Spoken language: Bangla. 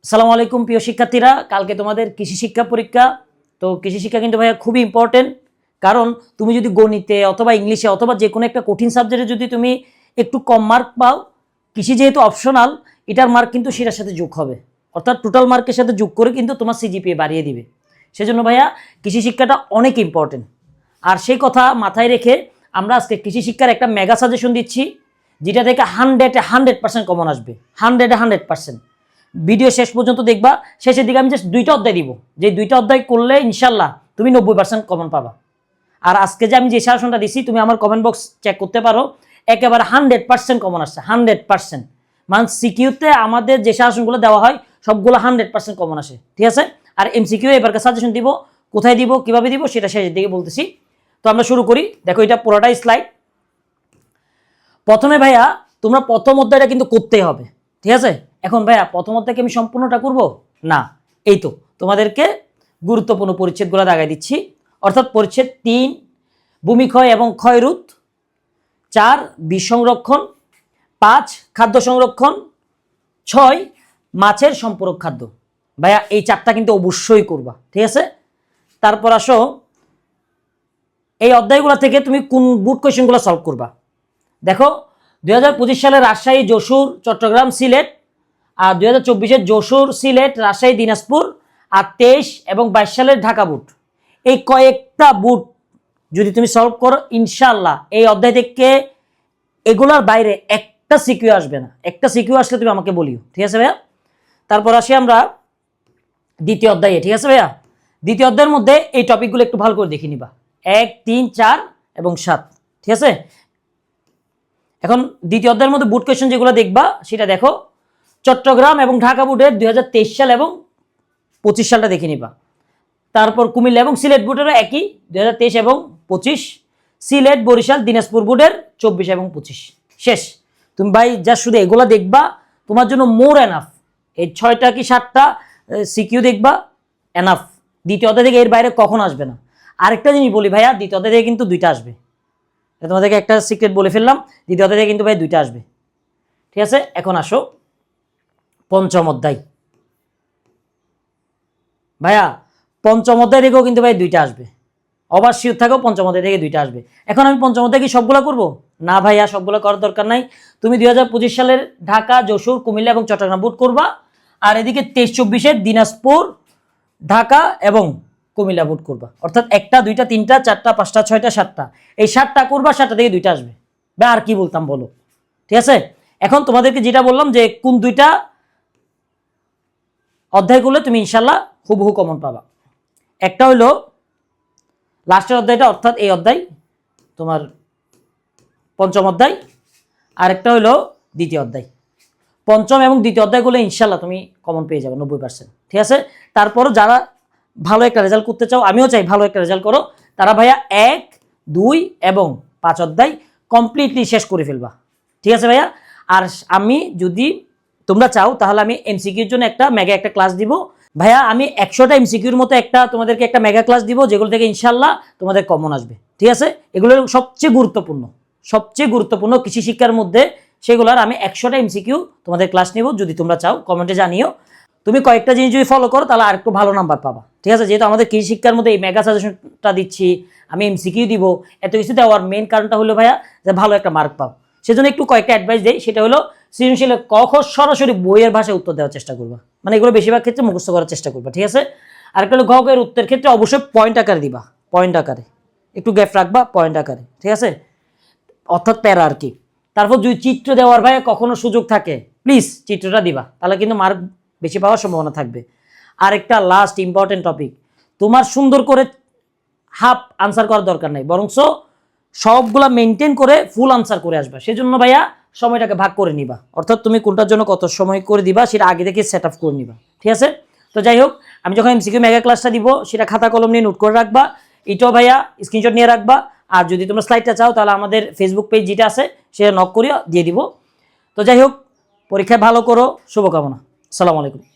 আসসালামু আলাইকুম প্রিয় শিক্ষার্থীরা, কালকে তোমাদের কৃষি শিক্ষা পরীক্ষা। তো কৃষি শিক্ষা কিন্তু ভাইয়া খুবই ইম্পর্টেন্ট, কারণ তুমি যদি গণিতে অথবা ইংলিশে অথবা যে কোনো একটা কঠিন সাবজেক্টে যদি তুমি একটু কম মার্ক পাও, কৃষি যেহেতু অপশনাল, এটার মার্ক কিন্তু সেটার সাথে যোগ হবে, অর্থাৎ টোটাল মার্কের সাথে যোগ করে কিন্তু তোমার সিজিপিএ বাড়িয়ে দিবে। সেজন্য ভাইয়া কৃষি শিক্ষাটা অনেক ইম্পর্টেন্ট। আর সেই কথা মাথায় রেখে আমরা আজকে কৃষি শিক্ষার একটা মেগা সাজেশন দিচ্ছি, যেটা থেকে 100% কমন আসবে। 100% ভিডিও শেষ পর্যন্ত দেখবা। শেষের দিকে আমি জাস্ট 2টা অধ্যায় দিব, যে 2টা অধ্যায় করলে ইনশাল্লাহ তুমি 90% কমন পাবা। আর আজকে যে আমি যে সাজেশনটা দিছি, তুমি আমার কমেন্ট বক্স চেক করতে পারো, একেবারে 100% কমন আসছে। 100% মানে সিকিউতে আমাদের যে সাজেশনগুলো দেওয়া হয় সবগুলো 100% কমন আসে, ঠিক আছে। আর এমসিকিউ এবারকার সাজেশন দিব, কোথায় দিব কিভাবে দিব সেটা শেষের দিকে বলতেছি। তো আমরা শুরু করি। দেখো এটা পুরোটাই স্লাইড। প্রথমে ভাইয়া তোমরা প্রথম অধ্যায়টা কিন্তু করতেই হবে, ঠিক আছে। এখন ভাইয়া প্রথম অধ্যায়কে আমি সম্পূর্ণটা করব না, এই তো তোমাদেরকে গুরুত্বপূর্ণ পরিচ্ছেদগুলো দাগাই দিচ্ছি। অর্থাৎ পরিচ্ছেদ 3 ভূমিক্ষয় এবং ক্ষয়রোধ, 4 বীজ সংরক্ষণ, 5 খাদ্য সংরক্ষণ, 6 মাছের সম্পূরক খাদ্য। ভাইয়া এই 4টা কিন্তু অবশ্যই করবা, ঠিক আছে। তারপর আসো, এই অধ্যায়গুলো থেকে তুমি কোন বুট কোয়েশ্চেনগুলো সলভ করবা। দেখো 2025 সালে রাজশাহী, যশোর, চট্টগ্রাম, সিলেট, আর 2024 যশোর, সিলেট, রাজশাহী, দিনাজপুর, আর 23 এবং 22 সালের ঢাকা বুট। এই কয়েকটা বুট যদি তুমি সলভ করো, ইনশাল্লাহ এই অধ্যায় থেকে এগুলোর বাইরে একটা সিকিউ আসবে না। একটা সিকিউ আসলে তুমি আমাকে বলিও, ঠিক আছে ভাইয়া। তারপর আসি আমরা দ্বিতীয় অধ্যায়ে, ঠিক আছে ভাইয়া। দ্বিতীয় অধ্যায়ের মধ্যে এই টপিকগুলো একটু ভালো করে দেখে নিবা, 1, 3, 4 এবং 7, ঠিক আছে। এখন দ্বিতীয় অধ্যায়ের মধ্যে বুট কোয়েশ্চেন যেগুলো দেখবা সেটা দেখো, চট্টগ্রাম এবং ঢাকা বুটের 2023 সাল এবং 25 সালটা দেখে নিবা। তারপর কুমিল্লা এবং সিলেট বুটেরও একই, 2023 এবং 25। সিলেট, বরিশাল, দিনাজপুর বুটের 24 এবং 25। শেষ। তুমি ভাই যা শুধু এগুলা দেখবা, তোমার জন্য মোর এনাফ। এই 6টা কি 7টা সিকিউ দেখবা, এনাফ। দ্বিতীয় অধ্যায় থেকে এর বাইরে কখন আসবে না। আরেকটা জিনিস বলি ভাইয়া, দ্বিতীয় অধ্যায় থেকে কিন্তু 2টা আসবে। তোমাদেরকে একটা সিক্রেট বলে ফেললাম, দ্বিতীয় অধ্যায় থেকে কিন্তু ভাই 2টা আসবে, ঠিক আছে। এখন আসো পঞ্চম অধ্যায়। ভাইয়া পঞ্চম অধ্যায় থেকেও কিন্তু ভাই 2টা আসবে, অবার শিওর থাকো, পঞ্চম অধ্যায় থেকে 2টা আসবে। এখন আমি পঞ্চম অধ্যায় কি সবগুলো করবো না ভাইয়া, সবগুলো করার দরকার নাই। তুমি 2025 সালের ঢাকা, যশোর, কুমিল্লা এবং চট্টগ্রাম বুট করবা, আর এদিকে 23-24 দিনাজপুর, ঢাকা এবং কুমিল্লা বুট করবা। অর্থাৎ 1টা 2টা 3টা 4টা 5টা 6টা 7টা, এই 7টা করবা, 7টা থেকে 2টা আসবে। বা আর কি বলতাম বলো, ঠিক আছে। এখন তোমাদেরকে যেটা বললাম যে কোন 2টা অধ্যায় করলে তুমি ইনশাল্লাহ হুবহু কমন পাবা। একটা হইলো লাস্টের অধ্যায়টা, অর্থাৎ এই অধ্যায় তোমার পঞ্চম অধ্যায়, আর একটা হইলো দ্বিতীয় অধ্যায়। পঞ্চম এবং দ্বিতীয় অধ্যায়গুলো ইনশাল্লাহ তুমি কমন পেয়ে যাবে 90%, ঠিক আছে। তারপরও যারা ভালো একটা রেজাল্ট করতে চাও, আমিও চাই ভালো একটা রেজাল্ট করো, তারা ভাইয়া 1, 2 এবং 5 অধ্যায় কমপ্লিটলি শেষ করে ফেলবা, ঠিক আছে ভাইয়া। আর আমি যদি তোমরা চাও তাহলে আমি এমসিকিউর জন্য একটা মেগা একটা ক্লাস দিব ভাইয়া। আমি 100টা এমসিকিউর মতো তোমাদেরকে একটা মেগা ক্লাস দিব, যেগুলো থেকে ইনশাল্লাহ তোমাদের কমন আসবে, ঠিক আছে। এগুলো সবচেয়ে গুরুত্বপূর্ণ কৃষি শিক্ষার মধ্যে, সেগুলোর আমি 100টা এমসিকিউ তোমাদের ক্লাস নিব। যদি তোমরা চাও কমেন্টে জানিও। তুমি কয়েকটা জিনিস যদি ফলো করো তাহলে আরেকটু ভালো নাম্বার পাবা, ঠিক আছে। যেহেতু আমাদের কৃষি শিক্ষার মধ্যে এই মেগা সাজেশনটা দিচ্ছি, আমি এমসিকিউ দিব, এত কিছু দেওয়ার মেন কারণটা হলো ভাইয়া যে ভালো একটা মার্ক পাও। সেজন্য একটু কয়েকটা অ্যাডভাইস দেই, সেটা হলো সৃজনশীলে ক খ সরাসরি বইয়ের ভাষায় উত্তর দেওয়ার চেষ্টা করবা, মানে এগুলো বেশিরভাগ ক্ষেত্রে মুখস্থ করার চেষ্টা করবা, ঠিক আছে। আরেকটা হলো গ খ এর উত্তরের ক্ষেত্রে অবশ্যই পয়েন্ট আকারে দিবা, পয়েন্ট আকারে একটু গ্যাপ রাখবা, পয়েন্ট আকারে, ঠিক আছে, অর্থাৎ প্যারা আর কি। তারপর যদি চিত্র দেওয়ার ভাই কখনো সুযোগ থাকে, প্লিজ চিত্রটা দিবা, তাহলে কিন্তু মার্ক বেশি পাওয়ার সম্ভাবনা থাকবে। আরেকটা লাস্ট ইম্পর্টেন্ট টপিক, তোমার সুন্দর করে হাফ আনসার করার দরকার নাই, বরঞ্চ সবগুলা মেনটেন করে ফুল আনসার করে আসবা। সেজন্য ভাইয়া সময়টাকে ভাগ করে নিবা, অর্থাৎ তুমি কোনটার জন্য কত সময় করে দিবা সেটা আগে থেকে সেট আপ করে নিবা, ঠিক আছে। তো যাই হোক, আমি যখন এমসিকিউ মেগা ক্লাসটা দিব সেটা খাতা কলম নিয়ে নোট করে রাখবা, এটাও ভাইয়া স্ক্রিনশট নিয়ে রাখবা। আর যদি তোমরা স্লাইডটা চাও তাহলে আমাদের ফেসবুক পেজ যেটা আছে সেটা নক করিয়া দিয়ে দিব। তো যাই হোক, পরীক্ষায় ভালো করো, শুভকামনা। আসসালামু আলাইকুম।